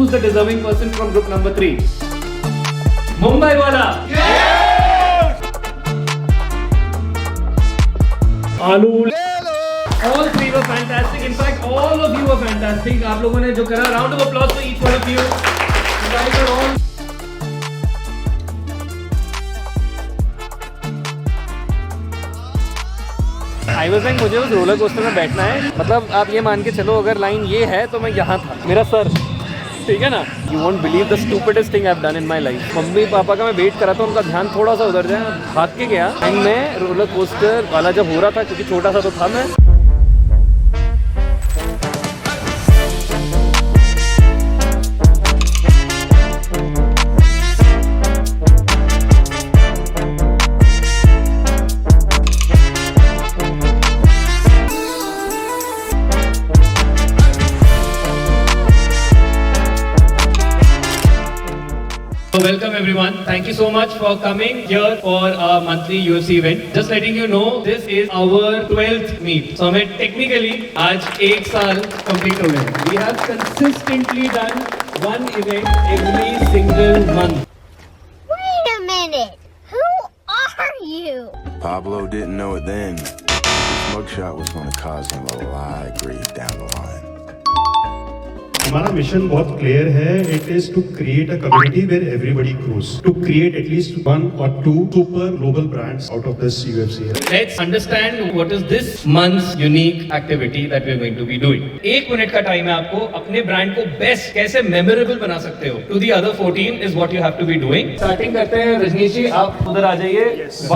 Who's the deserving person from group number 3? Mumbai wala. Aloo. All three were fantastic. In fact, all of you were fantastic. आप लोगों ने जो करा, round of applause for each one of you. You guys are all. I was saying मुझे उस roller coaster में बैठना है, मतलब आप ये मान के चलो अगर लाइन ये है तो मैं यहाँ था, मेरा सर, ठीक है ना? You won't believe the stupidest thing I've done in my life. Mummy papa का मैं वेट करा था, उनका ध्यान थोड़ा सा उधर जाए, भाग के गया एंड मैं रोलर कोस्टर वाला जब हो रहा था, क्योंकि छोटा सा तो था मैं, welcome everyone. Thank you so much for coming here for our monthly UFC event. Just letting you know, this is our 12th meet. So हमें technically आज 1 साल complete हो गए. We have consistently done one event every single month. Wait a minute. Who are you? Pablo didn't know it then. This mugshot was going to cause him a lot of grief down the line. हमारा mission बहुत clear है. It is to create a community where everybody grows, to create at least 1 or 2 super global brands out of this UFC. Let's understand what is this month's unique activity that we are going to be doing. 1 minute का time है आपको अपने brand को best कैसे memorable बना सकते हो. To the other 14 is what you have to be doing. Starting करते हैं. रजनीश जी आप उधर आ जाइए.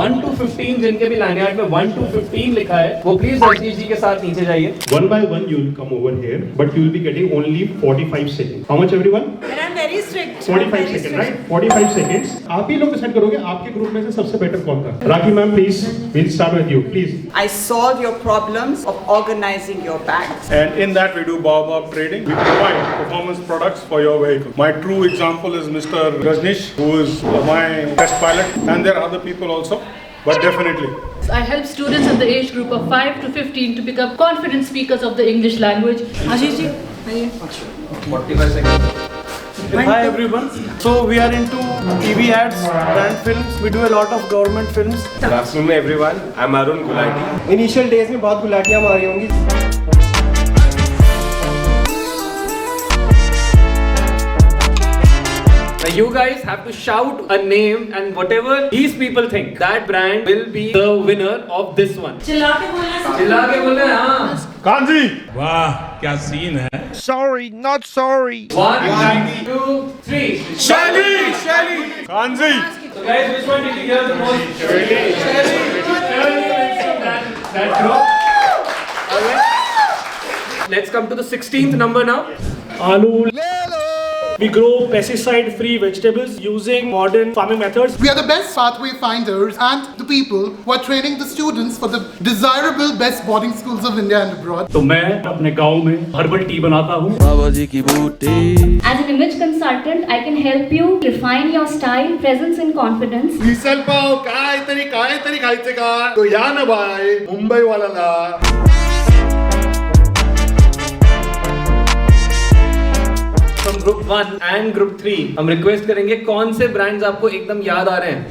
1 to 15 जिनके भी लाइनयार्ड में 1 to 15 लिखा है वो प्लीज रजनीश जी के साथ नीचे जाइए. 1 by 1 you will come over here, but you will be getting only 45 seconds. How much everyone? And I'm very strict. 45 seconds, right? 45 seconds. आप ही लोग डिसाइड करोगे आपके ग्रुप में से सबसे बेटर कौन था. Rakhi ma'am please, we'll start with you, please. I solve your problems of organizing your bags. And in that we do Baobab trading. We provide performance products for your vehicle. My true example is Mr. Rajnish, who is my test pilot, and there are other people also, but definitely. I help students in the age group of 5 to 15 to become confident speakers of the English language. Ashish ji, 45 seconds. Hi everyone. So we are into TV ads, brand films. We do a lot of government films. Good afternoon everyone. I'm Arun Gulati. Initial days में बहुत गुलाटियाँ मारी होंगी. Now you guys have to shout a name and whatever these people think, that brand will be the winner of this one. चिल्ला के बोलना है. हाँ. Kanji! वाह क्या सीन है. Sorry, not sorry. 1, 2, 3. Shelly! Kanji! So guys, which one did you hear the most? Shelly. That group. Okay. Let's come to the 16th number now. Aloo. We grow pesticide-free vegetables using modern farming methods. We are the best pathway finders and the people who are training the students for the desirable best boarding schools of India and abroad. तो मैं अपने गांव में herbal tea बनाता हूँ. बाबा जी की बूटी. As an image consultant, I can help you refine your style, presence and confidence. Misal pav काय तरी खायचे का तो या ना बाय मुंबई वाला. From group 1 and group 3 हम रिक्वेस्ट करेंगे कौन से ब्रांड्स आपको एकदम याद आ रहे हैं.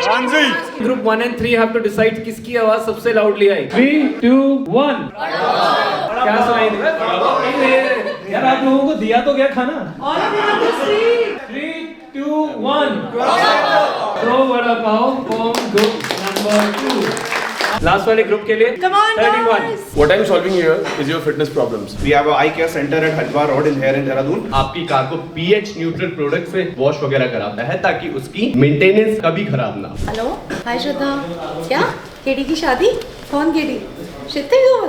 Kanji! Group 1 and 3 have to decide किसकी आवाज सबसे लाउडली आई. 3, 2, 1. क्या सुनाई दे यार. आप लोगों को दिया तो क्या खाना. 3, 2, 1. Throw vada pav from group number 2. Last वाले ग्रुप के लिए. Come on, 31. What I'm solving here is your fitness problems. We have a eye care center at Hadwa Road in here in Dehradun. आपकी कार को pH न्यूट्रल प्रोडक्ट से wash वगैरह कराता है ताकि उसकी मेंटेनेंस कभी खराब ना. हेलो हाय श्रद्धा. क्या केडी की शादी? कौन केडी? शिते गोल.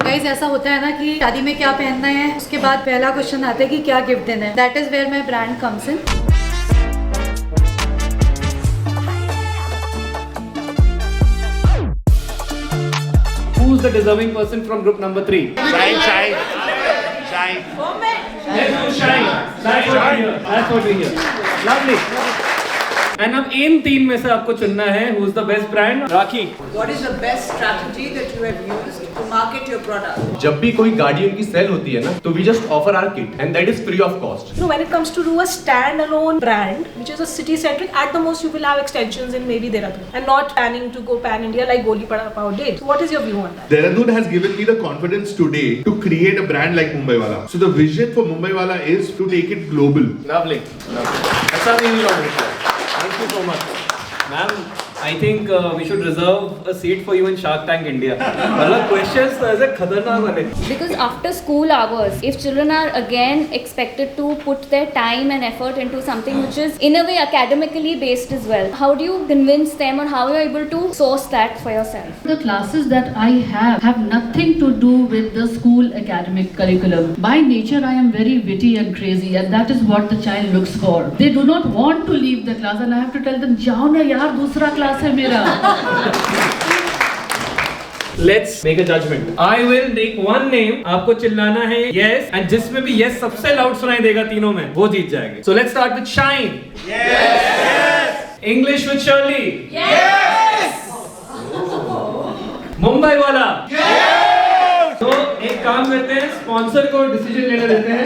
गाइस ऐसा होता है ना कि शादी में क्या पहनना है, उसके बाद पहला क्वेश्चन आता है कि क्या गिफ्ट देना है. That is where my brand comes in. Who's the deserving person from group number 3? Shine. Let's do Shine. That's what we hear. Lovely. And अब इन 3 में से आपको चुनना है who is the best brand. Rakhi, What is the best strategy that you have used to market your product? जब भी कोई गाड़ी उनकी सेल होती है ना, तो we just offer our kit and that is free of cost. So when it comes to do a standalone brand, which is a city centric, at the most you will have extensions in maybe Dehradun, and not planning to go pan India like Goli Pada Pav did. So what is your view on that? Dehradun has given me the confidence today to create a brand like Mumbai Wala. So the vision for Mumbai Wala is to take it global. lovely. ऐसा नहीं होगा. Thank you so much, ma'am. I think we should reserve a seat for you in Shark Tank India. मतलब questions तो ऐसे खतरनाक वाले. Because after school hours, if children are again expected to put their time and effort into something which is in a way academically based as well, how do you convince them, or how are you able to source that for yourself? The classes that I have nothing to do with the school academic curriculum. By nature, I am very witty and crazy, and that is what the child looks for. They do not want to leave the class, and I have to tell them, जाओ ना यार, दूसरा class है मेरा. Let's make a judgment. I will take one name. आपको चिल्लाना है yes, and जिसमें भी yes सबसे loud सुनाई देगा तीनों में, वो जीत जाएंगे. So let's start with Shine. Yes. English with Shirley. Yes. Mumbai वाला. Yes. तो एक काम करते हैं, स्पॉन्सर को डिसीजन लेने देते हैं.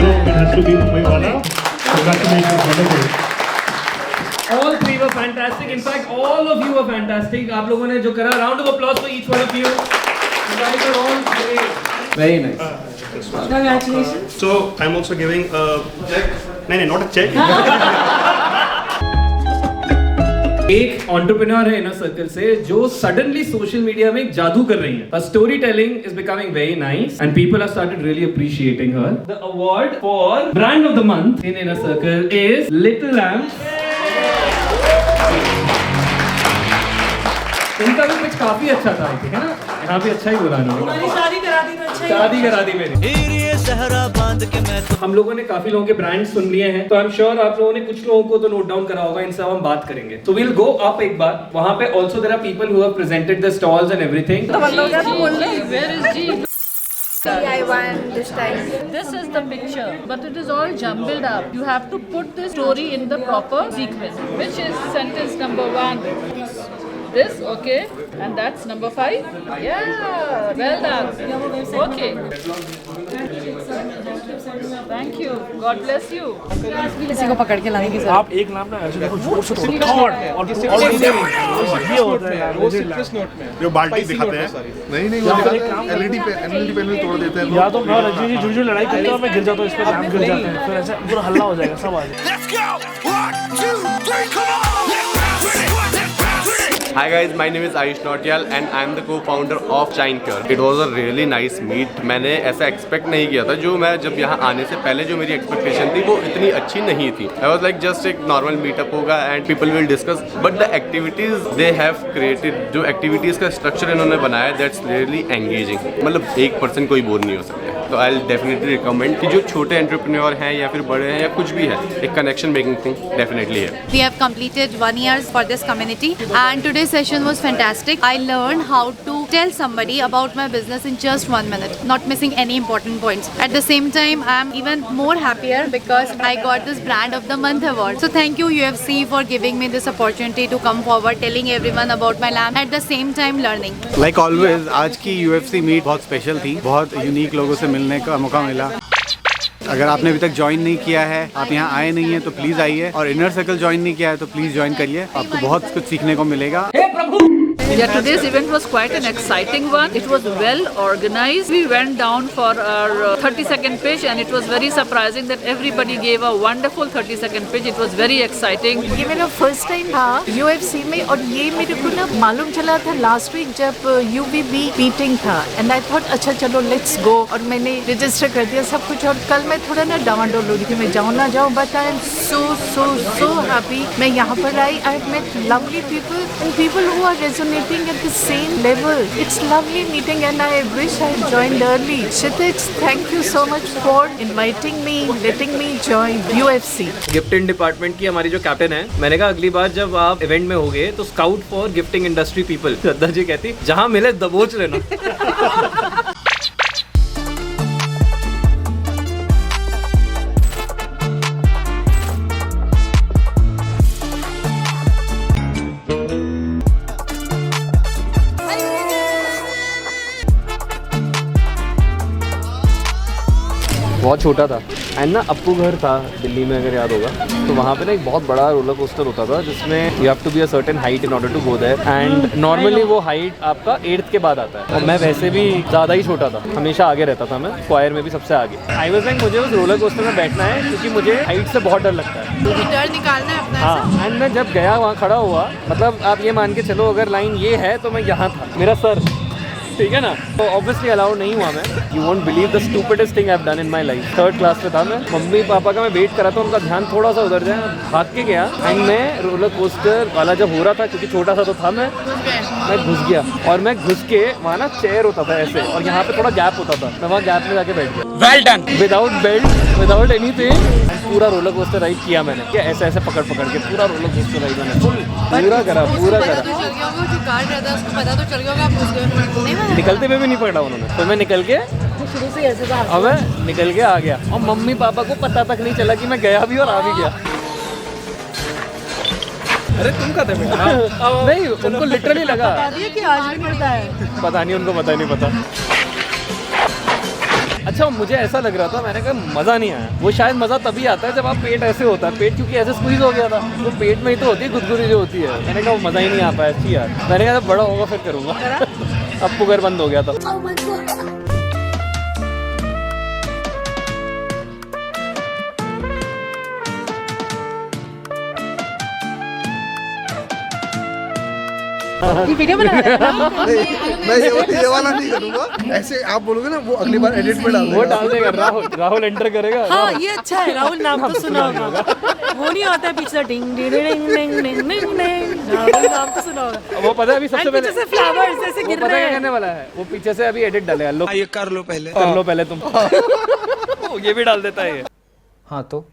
It has to be Mumbai Wala. Congratulations, wonderful. All three were fantastic. In fact, all of you were fantastic. आप लोगों ने जो करा, round of applause for each one of you. You guys are all great. Very nice. Congratulations. So I'm also giving a check. नहीं, not a check. एक entrepreneur है inner circle से जो suddenly social media में एक जादू कर रही है. Her storytelling is becoming very nice and people have started really appreciating her. The award for brand of the month in inner circle is Little Lamb. इनका भी कुछ काफी अच्छा था, है ना? यहाँ भी अच्छा ही बोला हमारी शादी करा दी तो अच्छा ही. शादी करा दी मेरी. हम लोगों ने काफी लोगों के ब्रांड सुन लिए हैं, तो आई एम श्योर आप लोगों ने कुछ लोगों को तो नोट डाउन करा होगा. इनसे हम बात करेंगे. So we'll go up एक बार. वहाँ पे also there are people who have presented the stalls and everything. Where is G? I won this time. This is the picture, but it is all jumbled up. You have to put the story in the proper sequence. Which is sentence number 1? This, okay, and that's number 5. Yeah, well done. Okay. Thank you. God bless you. किसी को पकड़ के लाने की जरूरत. आप एक नाम ना ऐसे देखो, जोर से थोड़ा थॉट और ये होता है यार, वो किस नोट में जो बाल्टी दिखाते हैं. नहीं वो दिखाते एलईडी पेन में तोड़ देते हैं. या तो मैं रजनी जी झुरझुर लड़ाई करते हैं और मैं गिर जाता हूँ, इस पर गिर जाते हैं, फिर ऐसे पूरा हल्ला हो जाएगा, सब आ जाएगा. Let's go! 1, 2, 3, come on! Hi guys, my name is Ayush Nautiyal and I am the co-founder of Shine Cure. It was a really nice meet. मैंने ऐसा एक्सपेक्ट नहीं किया था. जो मैं जब यहाँ आने से पहले जो मेरी एक्सपेक्टेशन थी वो इतनी अच्छी नहीं थी. I was like just एक नॉर्मल मीटअप होगा and people will discuss. But the activities they have created, जो activities का स्ट्रक्चर इन्होंने बनाया, that's really engaging. मतलब एक पर्सन कोई बोर नहीं हो सकता. तो I'll definitely recommend कि जो छोटे एंटरप्रेन्योर हैं या फिर बड़े हैं या कुछ भी है, एक कनेक्शन मेकिंग थिंग डेफिनेटली है. We have completed 1 year for this community and today's session was fantastic. I learned how to tell somebody about my business in just 1 minute, not missing any important points. At the same time, I am even more happier because I got this Brand of the Month award. So thank you UFC for giving me this opportunity to come forward, telling everyone about my lamb, at the same time learning. Like always, आज की UFC meet बहुत special थी. बहुत unique लोगों से मिलने का मौका मिला. अगर आपने अभी तक ज्वाइन नहीं किया है, आप यहाँ आए नहीं हैं, तो प्लीज आइए. और इनर सर्कल ज्वाइन नहीं किया है तो प्लीज ज्वाइन करिए. आपको बहुत कुछ सीखने को मिलेगा. Yeah, today's event was quite an exciting one. It was well organized. We went down for our 30-second pitch and it was very surprising that everybody gave a wonderful 30-second pitch. It was very exciting. ये मेरा first time था UFC में, और ये मेरे को ना मालूम चला था लास्ट वीक जब UVB मीटिंग था, एंड आई थॉट अच्छा चलो लेट्स गो, और मैंने रजिस्टर कर दिया सब कुछ. और कल मैं थोड़ा ना डावाडोल हो रही थी, मैं जाऊँ ना जाऊँ, but I am so happy. मैं यहाँ पर आई, I have met lovely people and people who are resonating at the same level. It's lovely meeting and I wish I had joined early. Kshitij, thank you so much for inviting me, letting me join UFC. Gifting department की हमारी जो captain है, मैंने कहा अगली बार जब आप event में होगे तो scout for gifting industry people. Shraddha ji कहती जहाँ मिले दबोच लेना. बहुत छोटा था एंड ना अप्पू घर था दिल्ली में अगर याद होगा, तो वहाँ पे ना एक बहुत बड़ा रोलर कोस्टर होता था जिसमें you have to be a certain height in order to go there and normally वो हाइट आपका 8th के बाद आता है और मैं वैसे भी ज़्यादा ही छोटा था, हमेशा आगे रहता था मैं, स्क्वायर में भी सबसे आगे। आई वाज लाइक मुझे उस रोलर कोस्टर में बैठना है क्योंकि मुझे हाइट से बहुत डर लगता है, डर निकालना है अपना। हाँ एंड मैं जब गया वहाँ खड़ा हुआ, मतलब आप ये मान के चलो अगर लाइन ये है तो मैं यहाँ था, मेरा सर, ठीक है ना, तो ऑब्वियसली अलाउड नहीं हुआ मैं। You won't believe the stupidest thing I have done in my life. 3rd class में था मैं, मम्मी पापा का मैं वेट करा था, उनका ध्यान थोड़ा सा उधर जाए, भाग के गया एंड मैं रोलर कोस्टर वाला जब हो रहा था, क्योंकि छोटा सा तो था मैं घुस गया और मैं घुस के वहाँ ना चेयर होता था ऐसे और यहाँ पे थोड़ा गैप होता था, मैं वहाँ गैप में जाके बैठ गया। Well done, without belt without anything पूरा रोलर कोस्टर राइड किया मैंने, क्या ऐसे ऐसे पकड़ पकड़ के पूरा रोलर कोस्टर राइड मैंने पूरा करा। निकलते हुए भी नहीं पकड़ा उन्होंने, तो मैं निकल के शुरू से ऐसे था, अब मैं निकल के आ गया और मम्मी पापा को पता तक नहीं चला कि मैं गया भी और आ भी गया। अरे तुम कहते बेटा नहीं, उनको लिटरली लगा, कि आज भी करता है, पता नहीं, उनको पता नहीं पता। अच्छा मुझे ऐसा लग रहा था, मैंने कहा मज़ा नहीं आया। वो शायद मज़ा तभी आता है जब आप पेट ऐसे होता है, पेट क्योंकि ऐसे स्क्वीज हो गया था, वो पेट में ही तो होती है गुदगुदी जो होती है। मैंने कहा वो मज़ा ही नहीं आ पाया। अच्छी यार, मैंने कहा बड़ा होगा फिर करूँगा। अब तो घर बंद हो गया था। वीडियो बना रहा है ना? मैं ये वाला नहीं करूँगा, ऐसे आप बोलोगे ना वो अगली बार एडिट में डाल देगा। वो डाल देगा, राहुल एंटर करेगा। हाँ ये अच्छा है, राहुल नाम तो सुना होगा, वो नहीं होता है पिछला डिंग डिंग डिंग डिंग डिंग डिंग डिंग, राहुल नाम तो सुना होगा। वो पता है अभी सबसे पहले पीछे से फ्लावर्स ऐसे गिर रहे हैं, करने वाला है वो पीछे से अभी एडिट डालेगा। लो ये कर लो पहले, कर लो पहले तुम। ये भी डाल देता है ये। हाँ तो